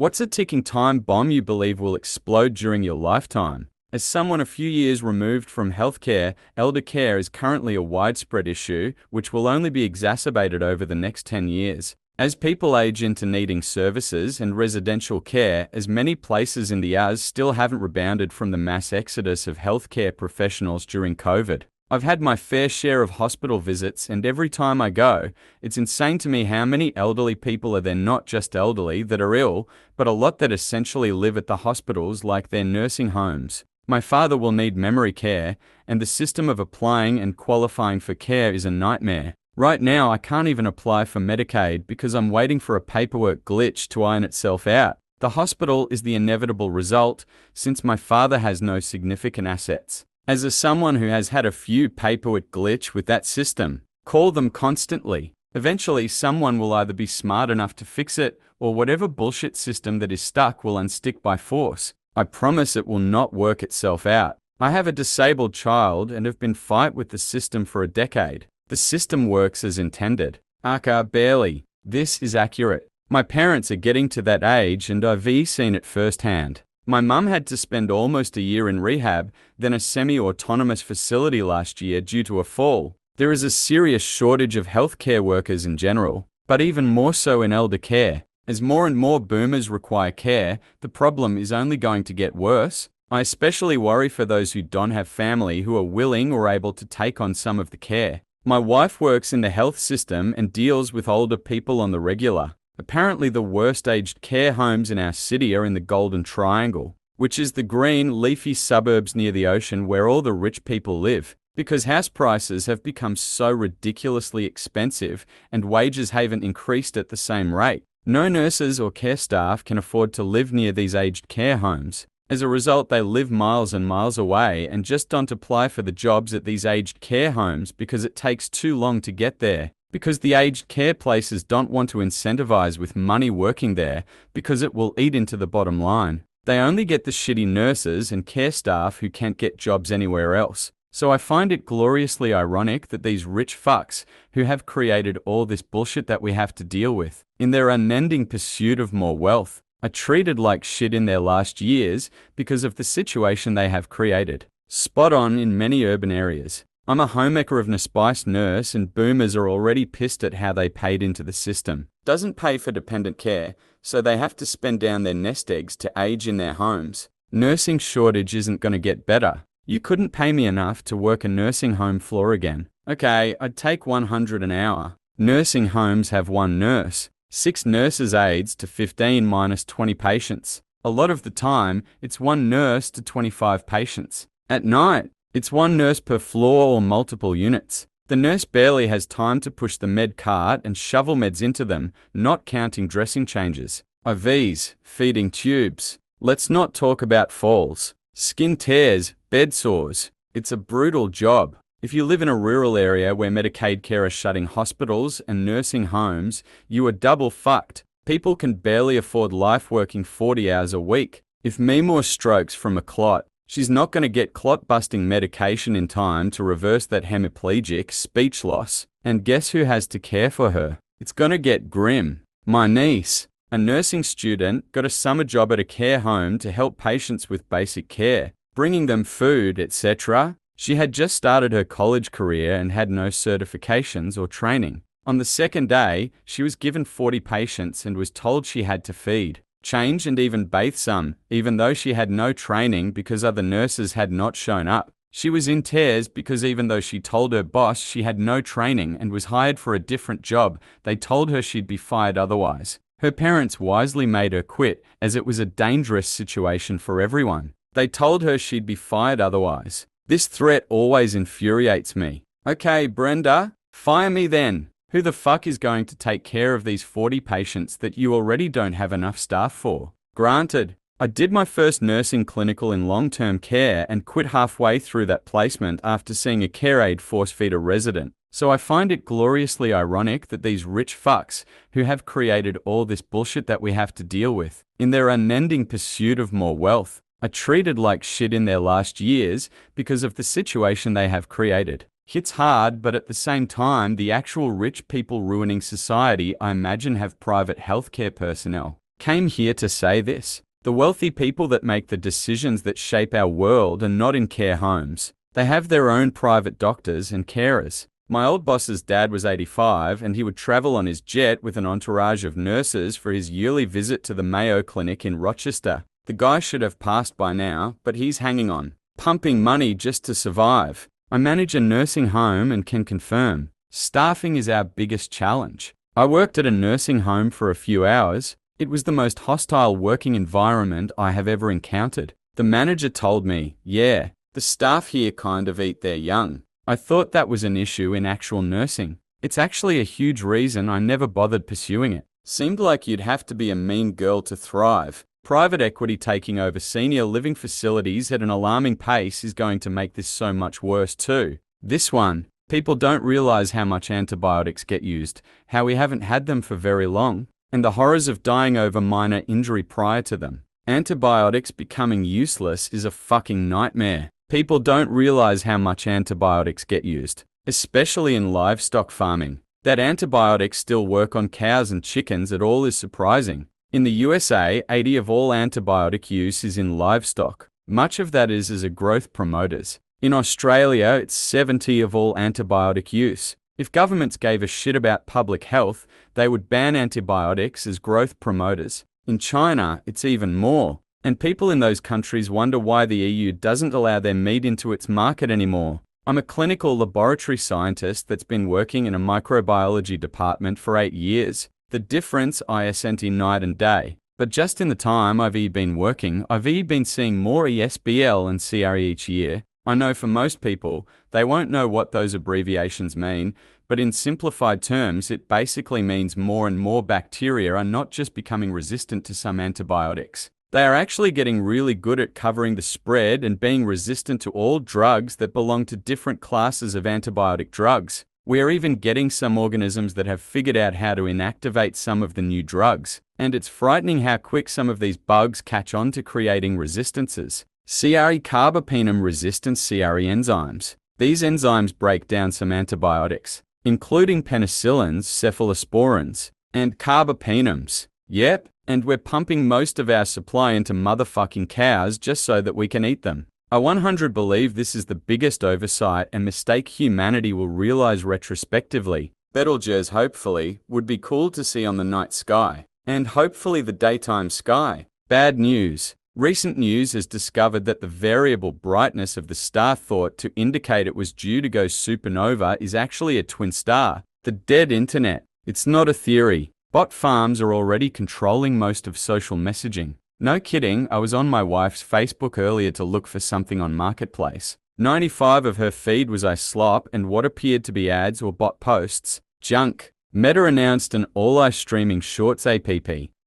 What's a ticking time bomb you believe will explode during your lifetime? As someone a few years removed from healthcare, elder care is currently a widespread issue, which will only be exacerbated over the next 10 years. As people age into needing services and residential care, as many places in the US still haven't rebounded from the mass exodus of healthcare professionals during COVID. I've had my fair share of hospital visits, and every time I go, it's insane to me how many elderly people are there, not just elderly that are ill, but a lot that essentially live at the hospitals like they're nursing homes. My father will need memory care, and the system of applying and qualifying for care is a nightmare. Right now, I can't even apply for Medicaid because I'm waiting for a paperwork glitch to iron itself out. The hospital is the inevitable result, since my father has no significant assets. As someone who has had a few paperwork glitch with that system, call them constantly. Eventually, someone will either be smart enough to fix it, or whatever bullshit system that is stuck will unstick by force. I promise it will not work itself out. I have a disabled child and have been fight with the system for a decade. The system works as intended. Aka barely. This is accurate. My parents are getting to that age and I've seen it firsthand. My mum had to spend almost a year in rehab, then a semi-autonomous facility last year due to a fall. There is a serious shortage of healthcare workers in general, but even more so in elder care. As more and more boomers require care, the problem is only going to get worse. I especially worry for those who don't have family who are willing or able to take on some of the care. My wife works in the health system and deals with older people on the regular. Apparently the worst aged care homes in our city are in the Golden Triangle, which is the green, leafy suburbs near the ocean where all the rich people live, because house prices have become so ridiculously expensive and wages haven't increased at the same rate. No nurses or care staff can afford to live near these aged care homes. As a result, they live miles and miles away and just don't apply for the jobs at these aged care homes because it takes too long to get there. Because the aged care places don't want to incentivize with money working there because it will eat into the bottom line. They only get the shitty nurses and care staff who can't get jobs anywhere else. So I find it gloriously ironic that these rich fucks who have created all this bullshit that we have to deal with, in their unending pursuit of more wealth, are treated like shit in their last years because of the situation they have created. Spot on in many urban areas. I'm a homemaker of an aspice nurse and boomers are already pissed at how they paid into the system. Doesn't pay for dependent care, so they have to spend down their nest eggs to age in their homes. Nursing shortage isn't going to get better. You couldn't pay me enough to work a nursing home floor again. Okay, I'd take $100 an hour. Nursing homes have one nurse. 6 nurses aides to 15 minus 20 patients. A lot of the time, it's one nurse to 25 patients. At night, it's one nurse per floor or multiple units. The nurse barely has time to push the med cart and shovel meds into them, not counting dressing changes. IVs, feeding tubes. Let's not talk about falls, skin tears, bed sores. It's a brutal job. If you live in a rural area where Medicaid care is shutting hospitals and nursing homes, you are double fucked. People can barely afford life working 40 hours a week. If Mimor strokes from a clot, she's not going to get clot-busting medication in time to reverse that hemiplegic speech loss. And guess who has to care for her? It's going to get grim. My niece, a nursing student, got a summer job at a care home to help patients with basic care, bringing them food, etc. She had just started her college career and had no certifications or training. On the second day, she was given 40 patients and was told she had to feed, change and even bathe some, even though she had no training because other nurses had not shown up. She was in tears because even though she told her boss she had no training and was hired for a different job, they told her she'd be fired otherwise. Her parents wisely made her quit as it was a dangerous situation for everyone. They told her she'd be fired otherwise. This threat always infuriates me. Okay, Brenda, fire me then. Who the fuck is going to take care of these 40 patients that you already don't have enough staff for? Granted, I did my first nursing clinical in long-term care and quit halfway through that placement after seeing a care aide force-feed a resident. So I find it gloriously ironic that these rich fucks who have created all this bullshit that we have to deal with, in their unending pursuit of more wealth, are treated like shit in their last years because of the situation they have created. Hits hard, but at the same time, the actual rich people ruining society, I imagine, have private healthcare personnel. came here to say this. The wealthy people that make the decisions that shape our world are not in care homes. They have their own private doctors and carers. My old boss's dad was 85 and he would travel on his jet with an entourage of nurses for his yearly visit to the Mayo Clinic in Rochester. The guy should have passed by now, but he's hanging on, pumping money just to survive. I manage a nursing home and can confirm, staffing is our biggest challenge. I worked at a nursing home for a few hours. It was the most hostile working environment I have ever encountered. The manager told me, yeah, the staff here kind of eat their young. I thought that was an issue in actual nursing. It's actually a huge reason I never bothered pursuing it. Seemed like you'd have to be a mean girl to thrive. Private equity taking over senior living facilities at an alarming pace is going to make this so much worse too. This one, people don't realize how much antibiotics get used, how we haven't had them for very long, and the horrors of dying over minor injury prior to them. Antibiotics becoming useless is a fucking nightmare. People don't realize how much antibiotics get used, especially in livestock farming. That antibiotics still work on cows and chickens at all is surprising. In the USA, 80% of all antibiotic use is in livestock. Much of that is as a growth promoters. In Australia, it's 70% of all antibiotic use. If governments gave a shit about public health, they would ban antibiotics as growth promoters. In China, it's even more. And people in those countries wonder why the EU doesn't allow their meat into its market anymore. I'm a clinical laboratory scientist that's been working in a microbiology department for 8 years. The difference I sent in night and day. But just in the time I've been working, I've been seeing more ESBL and CRE each year. I know for most people, they won't know what those abbreviations mean, but in simplified terms, it basically means more and more bacteria are not just becoming resistant to some antibiotics. They are actually getting really good at covering the spread and being resistant to all drugs that belong to different classes of antibiotic drugs. We are even getting some organisms that have figured out how to inactivate some of the new drugs, and it's frightening how quick some of these bugs catch on to creating resistances. CRE carbapenem resistant CRE enzymes. These enzymes break down some antibiotics, including penicillins, cephalosporins, and carbapenems. Yep, and we're pumping most of our supply into motherfucking cows just so that we can eat them. I 100% believe this is the biggest oversight and mistake humanity will realize retrospectively. Betelgeuse, hopefully, would be cool to see on the night sky, and hopefully the daytime sky. Bad news. Recent news has discovered that the variable brightness of the star thought to indicate it was due to go supernova is actually a twin star. The dead internet. It's not a theory. Bot farms are already controlling most of social messaging. No kidding, I was on my wife's Facebook earlier to look for something on Marketplace. 95% of her feed was I slop and what appeared to be ads or bot posts. Junk. Meta announced an all-eye streaming shorts app.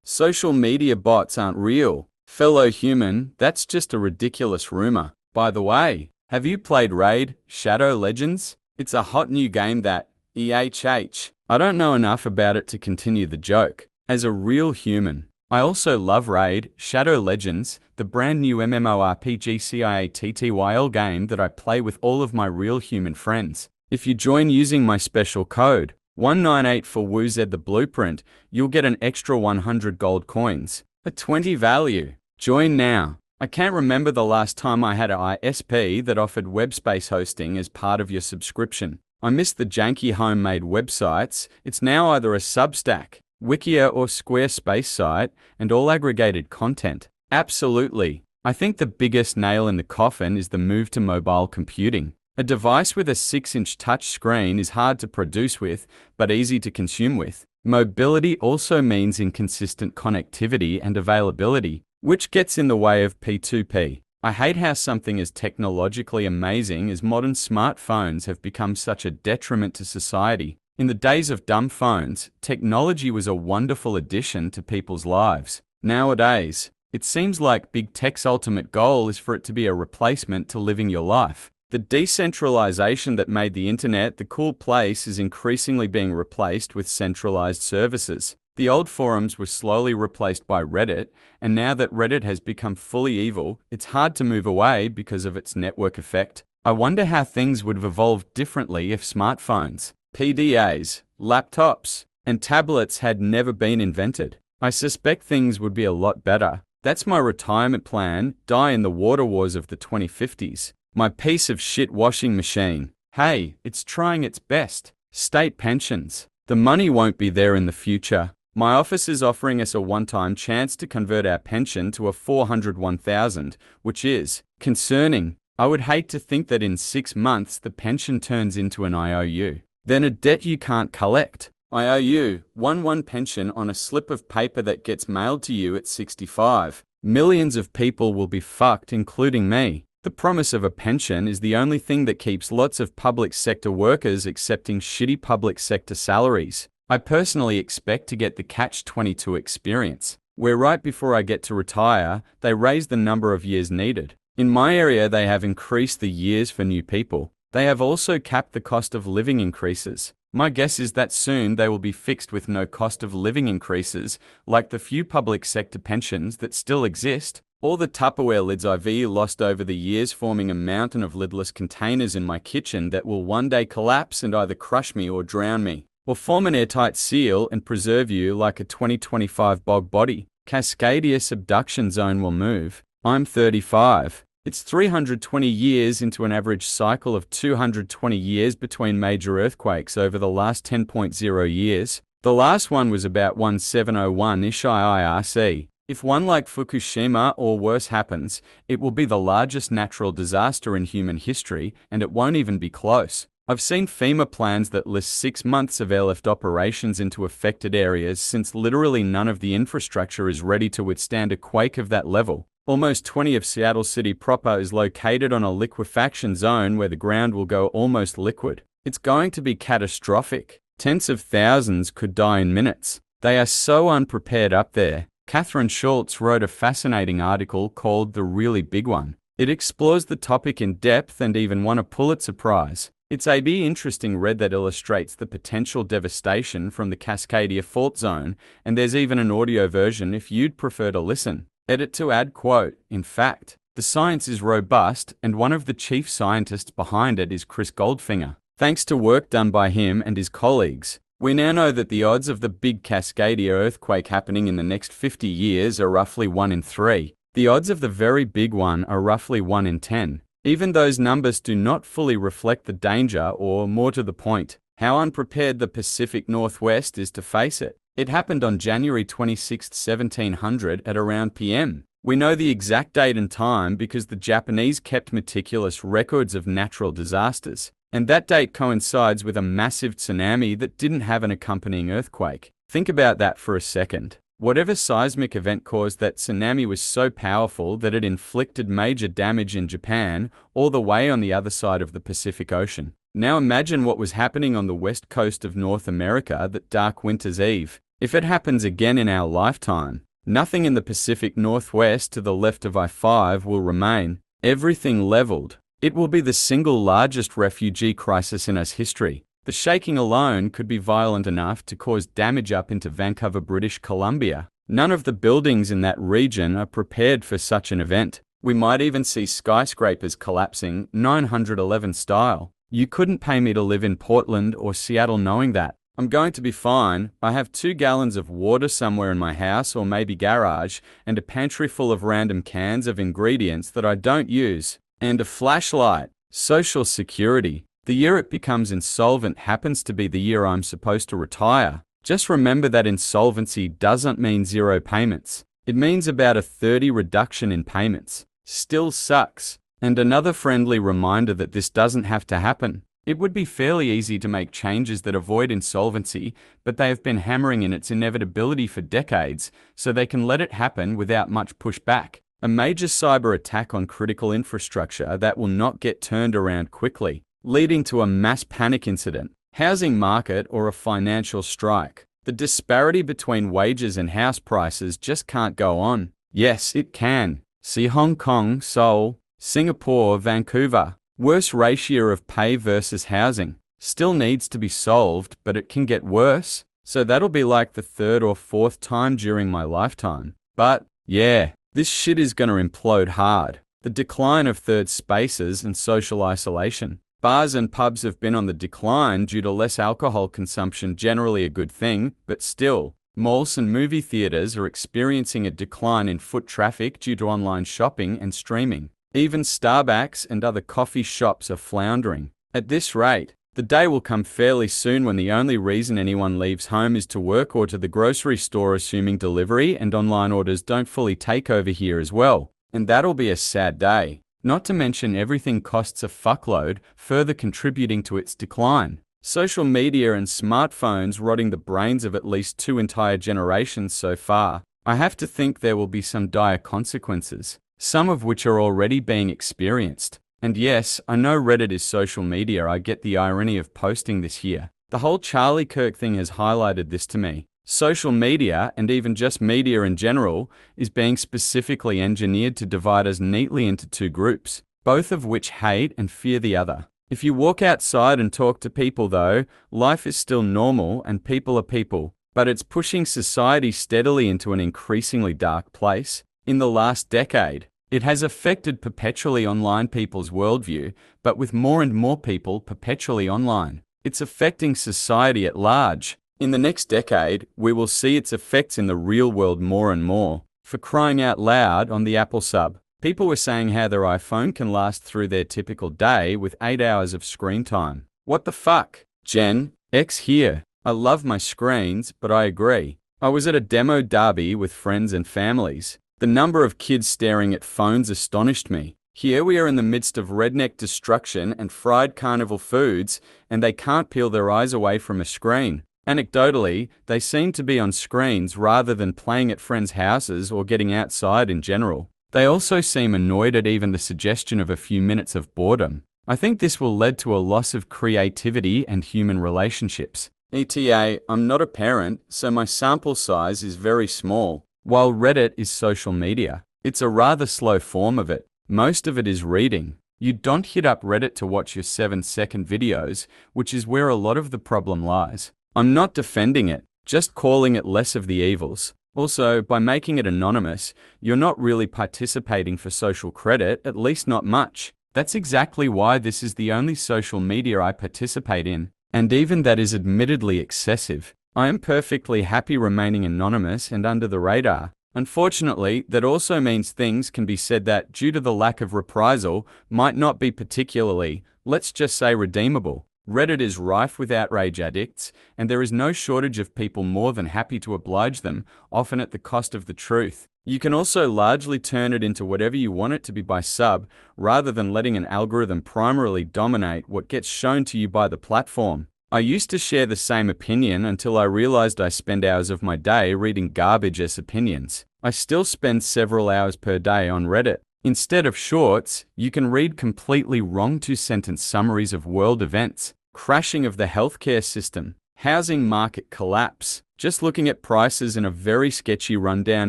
Social media bots aren't real. Fellow human, that's just a ridiculous rumor. By the way, have you played Raid, Shadow Legends? It's a hot new game that, I don't know enough about it to continue the joke. As a real human, I also love Raid, Shadow Legends, the brand new MMORPG CIATTYL game that I play with all of my real human friends. If you join using my special code, 198 for WooZ the Blueprint, you'll get an extra 100 gold coins, a 20 value. Join now. I can't remember the last time I had an ISP that offered web space hosting as part of your subscription. I miss the janky homemade websites. It's now either a Substack, Wikia or Squarespace site, and all aggregated content. Absolutely. I think the biggest nail in the coffin is the move to mobile computing. A device with a 6-inch touch screen is hard to produce with, but easy to consume with. Mobility also means inconsistent connectivity and availability, which gets in the way of P2P. I hate how something as technologically amazing as modern smartphones have become such a detriment to society. In the days of dumb phones, technology was a wonderful addition to people's lives. Nowadays, it seems like big tech's ultimate goal is for it to be a replacement to living your life. The decentralization that made the internet the cool place is increasingly being replaced with centralized services. The old forums were slowly replaced by Reddit, and now that Reddit has become fully evil, it's hard to move away because of its network effect. I wonder how things would have evolved differently if smartphones, PDAs, laptops, and tablets had never been invented. I suspect things would be a lot better. That's my retirement plan, die in the water wars of the 2050s. My piece of shit washing machine. Hey, it's trying its best. State pensions. The money won't be there in the future. My office is offering us a one-time chance to convert our pension to a 401,000, which is concerning. I would hate to think that in 6 months the pension turns into an IOU. Then a debt you can't collect. IOU, 1/1 pension on a slip of paper that gets mailed to you at 65. Millions of people will be fucked, including me. The promise of a pension is the only thing that keeps lots of public sector workers accepting shitty public sector salaries. I personally expect to get the catch-22 experience, where right before I get to retire, they raise the number of years needed. In my area, they have increased the years for new people. They have also capped the cost of living increases. My guess is that soon they will be fixed with no cost of living increases, like the few public sector pensions that still exist. All the Tupperware lids I've lost over the years, forming a mountain of lidless containers in my kitchen that will one day collapse and either crush me or drown me, or form an airtight seal and preserve you like a 2025 bog body. Cascadia subduction zone will move. I'm 35. It's 320 years into an average cycle of 220 years between major earthquakes over the last 10.0 years. The last one was about 1701-ish IIRC. If one like Fukushima or worse happens, it will be the largest natural disaster in human history, and it won't even be close. I've seen FEMA plans that list 6 months of airlift operations into affected areas since literally none of the infrastructure is ready to withstand a quake of that level. Almost 20 of Seattle City proper is located on a liquefaction zone where the ground will go almost liquid. It's going to be catastrophic. Tens of thousands could die in minutes. They are so unprepared up there. Catherine Schultz wrote a fascinating article called The Really Big One. It explores the topic in depth and even won a Pulitzer Prize. It's a interesting read that illustrates the potential devastation from the Cascadia fault zone, and there's even an audio version if you'd prefer to listen. Edit to add quote, "In fact, the science is robust and one of the chief scientists behind it is Chris Goldfinger. Thanks to work done by him and his colleagues, we now know that the odds of the big Cascadia earthquake happening in the next 50 years are roughly 1 in 3. The odds of the very big one are roughly 1 in 10. Even those numbers do not fully reflect the danger or, more to the point, how unprepared the Pacific Northwest is to face it. It happened on January 26, 1700 at around p.m. We know the exact date and time because the Japanese kept meticulous records of natural disasters, and that date coincides with a massive tsunami that didn't have an accompanying earthquake. Think about that for a second. Whatever seismic event caused that tsunami was so powerful that it inflicted major damage in Japan, all the way on the other side of the Pacific Ocean. Now imagine what was happening on the west coast of North America that dark winter's eve. If it happens again in our lifetime, nothing in the Pacific Northwest to the left of I-5 will remain. Everything leveled. It will be the single largest refugee crisis in US history. The shaking alone could be violent enough to cause damage up into Vancouver, British Columbia. None of the buildings in that region are prepared for such an event. We might even see skyscrapers collapsing 911 style. You couldn't pay me to live in Portland or Seattle knowing that. I'm going to be fine. I have 2 gallons of water somewhere in my house or maybe garage, and a pantry full of random cans of ingredients that I don't use, and a flashlight. Social Security. The year it becomes insolvent happens to be the year I'm supposed to retire. Just remember that insolvency doesn't mean 0 payments. It means about a 30% reduction in payments. Still sucks. And another friendly reminder that this doesn't have to happen. It would be fairly easy to make changes that avoid insolvency, but they have been hammering in its inevitability for decades, so they can let it happen without much pushback. A major cyber attack on critical infrastructure that will not get turned around quickly, leading to a mass panic incident, housing market, or a financial strike. The disparity between wages and house prices just can't go on. Yes, it can. See Hong Kong, Seoul, Singapore, Vancouver. Worse ratio of pay versus housing. Still needs to be solved, but it can get worse. So that'll be like the 3rd or 4th time during my lifetime. But, yeah, this shit is gonna implode hard. The decline of third spaces and social isolation. Bars and pubs have been on the decline due to less alcohol consumption, generally a good thing, but still, Malls and movie theaters are experiencing a decline in foot traffic due to online shopping and streaming. Even Starbucks and other coffee shops are floundering. At this rate, the day will come fairly soon when the only reason anyone leaves home is to work or to the grocery store, assuming delivery and online orders don't fully take over here as well. And that'll be a sad day. Not to mention everything costs a fuckload, further contributing to its decline. Social media and smartphones rotting the brains of at least 2 entire generations so far. I have to think there will be some dire consequences, some of which are already being experienced. And yes, I know Reddit is social media. I get the irony of posting this here. The whole Charlie Kirk thing has highlighted this to me. Social media, and even just media in general, is being specifically engineered to divide us neatly into 2 groups, both of which hate and fear the other. If you walk outside and talk to people though, life is still normal and people are people, but it's pushing society steadily into an increasingly dark place. In the last decade, it has affected perpetually online people's worldview, but with more and more people perpetually online, it's affecting society at large. In the next decade, we will see its effects in the real world more and more. For crying out loud, on the Apple sub, people were saying how their iPhone can last through their typical day with 8 hours of screen time. What the fuck? Gen X here. I love my screens, but I agree. I was at a demo derby with friends and families. The number of kids staring at phones astonished me. Here we are in the midst of redneck destruction and fried carnival foods, and they can't peel their eyes away from a screen. Anecdotally, they seem to be on screens rather than playing at friends' houses or getting outside in general. They also seem annoyed at even the suggestion of a few minutes of boredom. I think this will lead to a loss of creativity and human relationships. ETA, I'm not a parent, so my sample size is very small. While Reddit is social media, it's a rather slow form of it. Most of it is reading. You don't hit up Reddit to watch your 7-second videos, which is where a lot of the problem lies. I'm not defending it, just calling it less of the evils. Also, by making it anonymous, you're not really participating for social credit, at least not much. That's exactly why this is the only social media I participate in, and even that is admittedly excessive. I am perfectly happy remaining anonymous and under the radar. Unfortunately, that also means things can be said that, due to the lack of reprisal, might not be particularly, let's just say, redeemable. Reddit is rife with outrage addicts, and there is no shortage of people more than happy to oblige them, often at the cost of the truth. You can also largely turn it into whatever you want it to be by sub, rather than letting an algorithm primarily dominate what gets shown to you by the platform. I used to share the same opinion until I realized I spend hours of my day reading garbage as opinions. I still spend several hours per day on Reddit. Instead of shorts, you can read completely wrong 2-sentence summaries of world events, crashing of the healthcare system, housing market collapse. Just looking at prices in a very sketchy rundown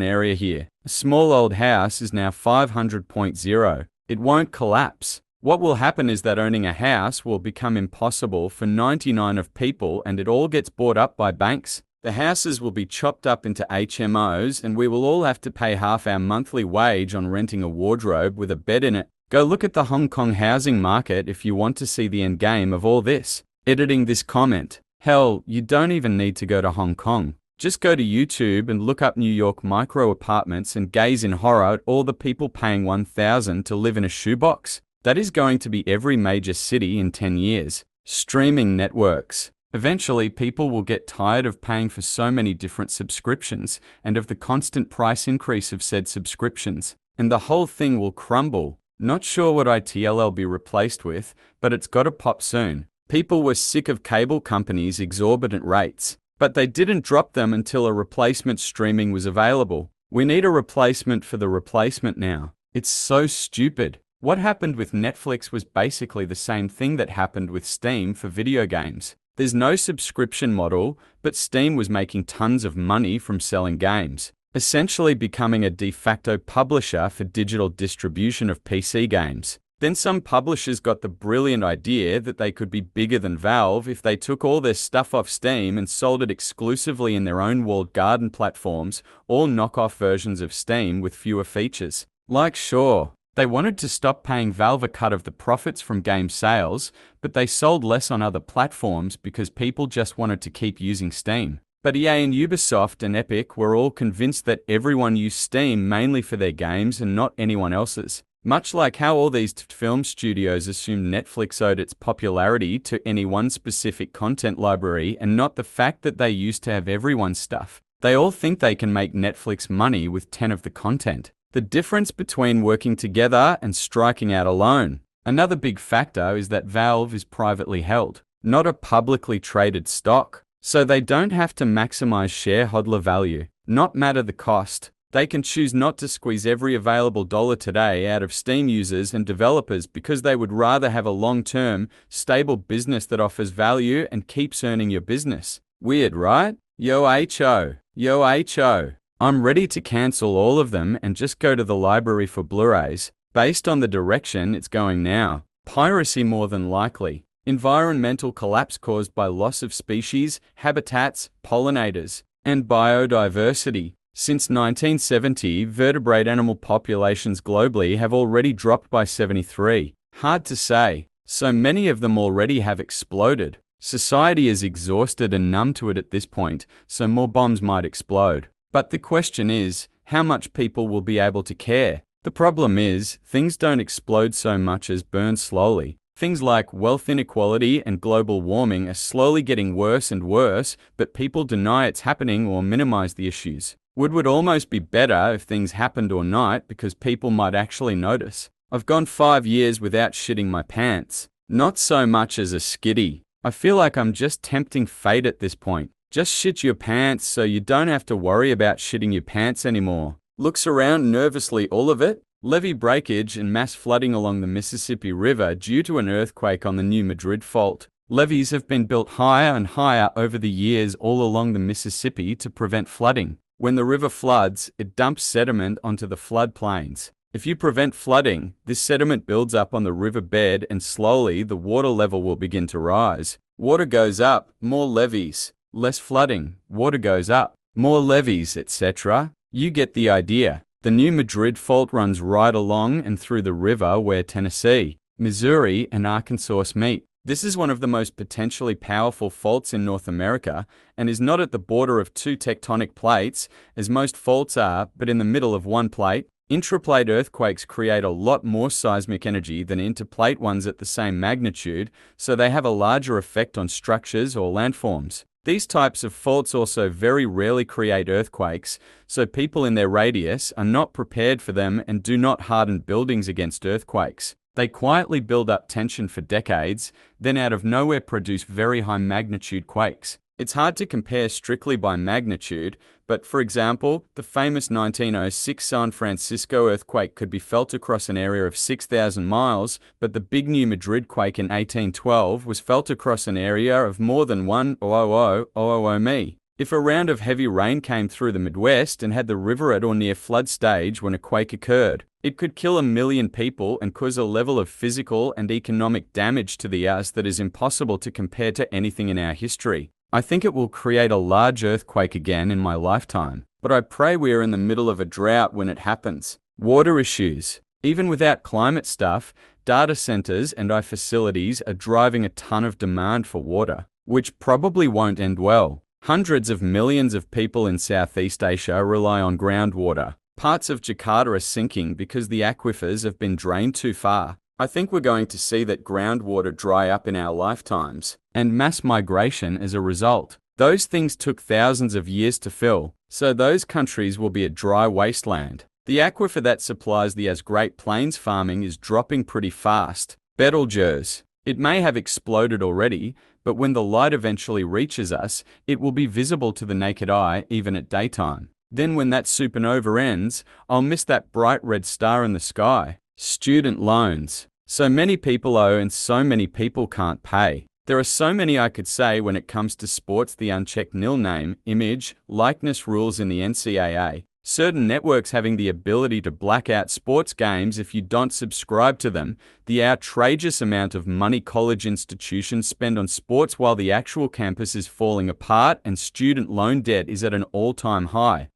area here. A small old house is now 500.0. It won't collapse. What will happen is that owning a house will become impossible for 99% of people, and it all gets bought up by banks. The houses will be chopped up into HMOs, and we will all have to pay half our monthly wage on renting a wardrobe with a bed in it. Go look at the Hong Kong housing market if you want to see the end game of all this. Editing this comment. Hell, you don't even need to go to Hong Kong. Just go to YouTube and look up New York micro apartments and gaze in horror at all the people paying $1,000 to live in a shoebox. That is going to be every major city in 10 years. Streaming networks. Eventually, people will get tired of paying for so many different subscriptions and of the constant price increase of said subscriptions, and the whole thing will crumble. Not sure what ITL'll be replaced with, but it's gotta pop soon. People were sick of cable companies' exorbitant rates, but they didn't drop them until a replacement streaming was available. We need a replacement for the replacement now. It's so stupid. What happened with Netflix was basically the same thing that happened with Steam for video games. There's no subscription model, but Steam was making tons of money from selling games, essentially becoming a de facto publisher for digital distribution of PC games. Then some publishers got the brilliant idea that they could be bigger than Valve if they took all their stuff off Steam and sold it exclusively in their own walled garden platforms, all knockoff versions of Steam with fewer features. Like sure, they wanted to stop paying Valve a cut of the profits from game sales, but they sold less on other platforms because people just wanted to keep using Steam. But EA and Ubisoft and Epic were all convinced that everyone used Steam mainly for their games and not anyone else's. Much like how all these film studios assumed Netflix owed its popularity to any one specific content library and not the fact that they used to have everyone's stuff. They all think they can make Netflix money with 10 of the content. The difference between working together and striking out alone. Another big factor is that Valve is privately held, not a publicly traded stock. So they don't have to maximize shareholder value, not matter the cost. They can choose not to squeeze every available dollar today out of Steam users and developers because they would rather have a long-term, stable business that offers value and keeps earning your business. Weird, right? Yo ho. I'm ready to cancel all of them and just go to the library for Blu-rays. Based on the direction it's going now, piracy more than likely. Environmental collapse caused by loss of species, habitats, pollinators, and biodiversity. Since 1970, vertebrate animal populations globally have already dropped by 73. Hard to say. So many of them already have exploded. Society is exhausted and numb to it at this point, so more bombs might explode. But the question is, how much people will be able to care? The problem is, things don't explode so much as burn slowly. Things like wealth inequality and global warming are slowly getting worse and worse, but people deny it's happening or minimize the issues. Would almost be better if things happened or not because people might actually notice. I've gone 5 years without shitting my pants. Not so much as a skitty. I feel like I'm just tempting fate at this point. Just shit your pants so you don't have to worry about shitting your pants anymore. Looks around nervously, all of it. Levee breakage and mass flooding along the Mississippi River due to an earthquake on the New Madrid Fault. Levees have been built higher and higher over the years all along the Mississippi to prevent flooding. When the river floods, it dumps sediment onto the floodplains. If you prevent flooding, this sediment builds up on the riverbed and slowly the water level will begin to rise. Water goes up, more levees. Less flooding, water goes up, more levees, etc. You get the idea. The New Madrid Fault runs right along and through the river where Tennessee, Missouri, and Arkansas meet. This is one of the most potentially powerful faults in North America and is not at the border of two tectonic plates, as most faults are, but in the middle of one plate. Intraplate earthquakes create a lot more seismic energy than interplate ones at the same magnitude, so they have a larger effect on structures or landforms. These types of faults also very rarely create earthquakes, so people in their radius are not prepared for them and do not harden buildings against earthquakes. They quietly build up tension for decades, then out of nowhere produce very high magnitude quakes. It's hard to compare strictly by magnitude, but for example, the famous 1906 San Francisco earthquake could be felt across an area of 6,000 miles, but the big New Madrid quake in 1812 was felt across an area of more than 1,000 mi. If a round of heavy rain came through the Midwest and had the river at or near flood stage when a quake occurred, it could kill 1 million people and cause a level of physical and economic damage to the earth that is impossible to compare to anything in our history. I think it will create a large earthquake again in my lifetime, but I pray we are in the middle of a drought when it happens. Water issues. Even without climate stuff, data centers and AI facilities are driving a ton of demand for water, which probably won't end well. Hundreds of millions of people in Southeast Asia rely on groundwater. Parts of Jakarta are sinking because the aquifers have been drained too far. I think we're going to see that groundwater dry up in our lifetimes, and mass migration as a result. Those things took thousands of years to fill, so those countries will be a dry wasteland. The aquifer that supplies the Great Plains farming is dropping pretty fast. Betelgeuse. It may have exploded already, but when the light eventually reaches us, it will be visible to the naked eye even at daytime. Then when that supernova ends, I'll miss that bright red star in the sky. Student loans. So many people owe and so many people can't pay. There are so many I could say when it comes to sports. The unchecked nil name, image, likeness rules in the NCAA. Certain networks having the ability to black out sports games if you don't subscribe to them. The outrageous amount of money college institutions spend on sports while the actual campus is falling apart and student loan debt is at an all-time high.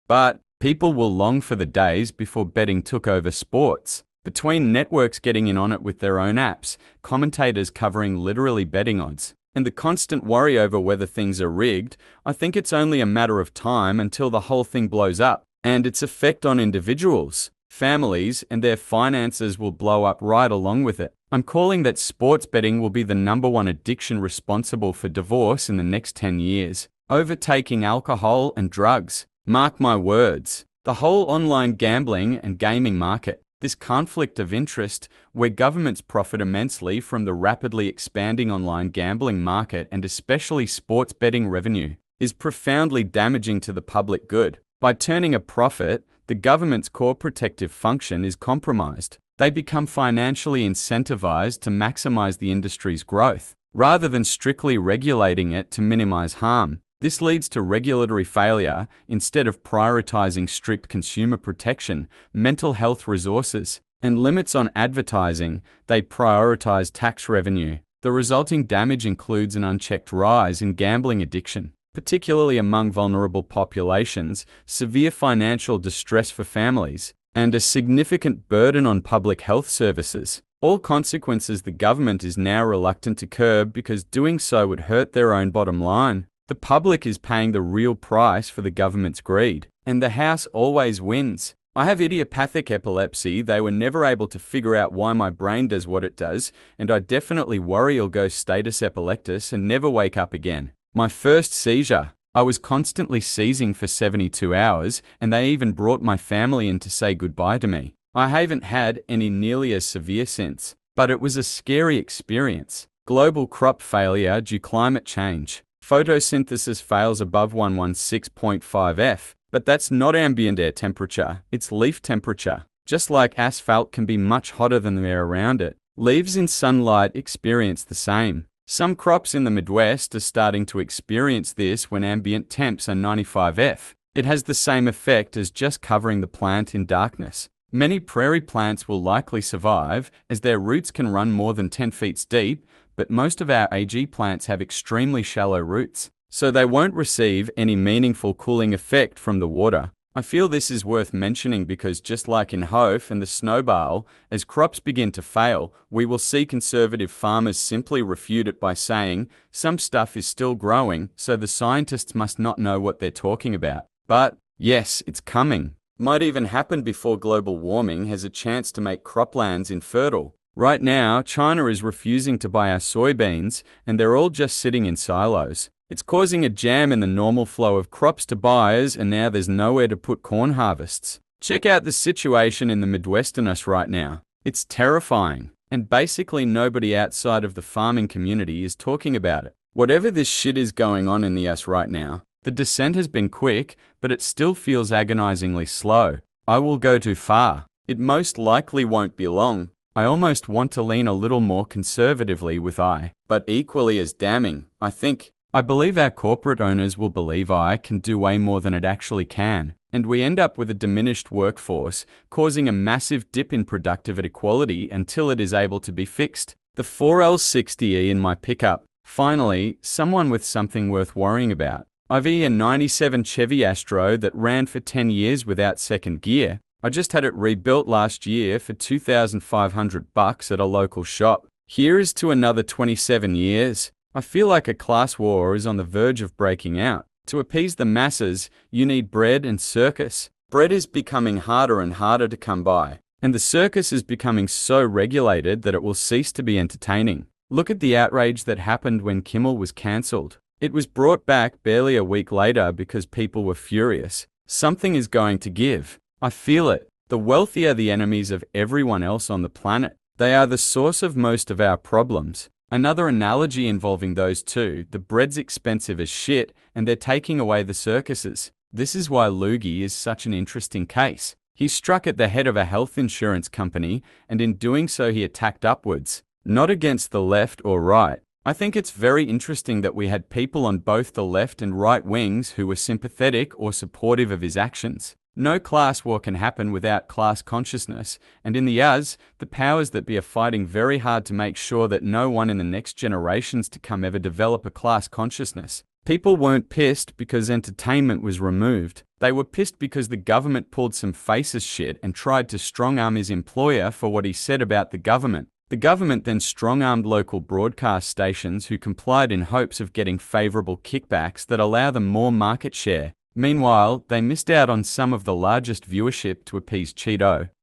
But people will long for the days before betting took over sports. Between networks getting in on it with their own apps, commentators covering literally betting odds, And the constant worry over whether things are rigged, I think it's only a matter of time until the whole thing blows up, and its effect on individuals, families, and their finances will blow up right along with it. I'm calling that sports betting will be the #1 addiction responsible for divorce in the next 10 years, overtaking alcohol and drugs. Mark my words. The whole online gambling and gaming market, this conflict of interest, where governments profit immensely from the rapidly expanding online gambling market and especially sports betting revenue, is profoundly damaging to the public good. By turning a profit, the government's core protective function is compromised. They become financially incentivized to maximize the industry's growth, rather than strictly regulating it to minimize harm. This leads to regulatory failure. Instead of prioritizing strict consumer protection, mental health resources, and limits on advertising, they prioritize tax revenue. The resulting damage includes an unchecked rise in gambling addiction, particularly among vulnerable populations, severe financial distress for families, and a significant burden on public health services. All consequences the government is now reluctant to curb because doing so would hurt their own bottom line. The public is paying the real price for the government's greed, and the House always wins. I have idiopathic epilepsy. They were never able to figure out why my brain does what it does, and I definitely worry I'll go status epilepticus and never wake up again. My first seizure, I was constantly seizing for 72 hours, and they even brought my family in to say goodbye to me. I haven't had any nearly as severe since, but it was a scary experience. Global crop failure due climate change. Photosynthesis fails above 116.5 F, but that's not ambient air temperature, it's leaf temperature. Just like asphalt can be much hotter than the air around it, leaves in sunlight experience the same. Some crops in the Midwest are starting to experience this when ambient temps are 95 F. It has the same effect as just covering the plant in darkness. Many prairie plants will likely survive, as their roots can run more than 10 feet deep, but most of our AG plants have extremely shallow roots, so they won't receive any meaningful cooling effect from the water. I feel this is worth mentioning because just like in Hof and the snowball, as crops begin to fail, we will see conservative farmers simply refute it by saying, some stuff is still growing, so the scientists must not know what they're talking about. But, yes, it's coming. Might even happen before global warming has a chance to make croplands infertile. Right now, China is refusing to buy our soybeans, and they're all just sitting in silos. It's causing a jam in the normal flow of crops to buyers, and now there's nowhere to put corn harvests. Check out the situation in the Midwestern us right now. It's terrifying, and basically nobody outside of the farming community is talking about it. Whatever this shit is going on in the us right now, the descent has been quick, but it still feels agonizingly slow. I will go too far. It most likely won't be long. I almost want to lean a little more conservatively with I, but equally as damning, I think. I believe our corporate owners will believe I can do way more than it actually can, and we end up with a diminished workforce, causing a massive dip in productive equality until it is able to be fixed. The 4L60E in my pickup. Finally, someone with something worth worrying about. I've a 97 Chevy Astro that ran for 10 years without second gear. I just had it rebuilt last year for $2,500 at a local shop. Here is to another 27 years. I feel like a class war is on the verge of breaking out. To appease the masses, you need bread and circus. Bread is becoming harder and harder to come by, and the circus is becoming so regulated that it will cease to be entertaining. Look at the outrage that happened when Kimmel was cancelled. It was brought back barely a week later because people were furious. Something is going to give. I feel it. The wealthy are the enemies of everyone else on the planet. They are the source of most of our problems. Another analogy involving those two, the bread's expensive as shit, and they're taking away the circuses. This is why Loogie is such an interesting case. He struck at the head of a health insurance company, and in doing so he attacked upwards, not against the left or right. I think it's very interesting that we had people on both the left and right wings who were sympathetic or supportive of his actions. No class war can happen without class consciousness, and in the US, the powers that be are fighting very hard to make sure that no one in the next generations to come ever develop a class consciousness. People weren't pissed because entertainment was removed. They were pissed because the government pulled some faces shit and tried to strong-arm his employer for what he said about the government. The government then strong-armed local broadcast stations who complied in hopes of getting favorable kickbacks that allow them more market share. Meanwhile, they missed out on some of the largest viewership to appease Cheeto.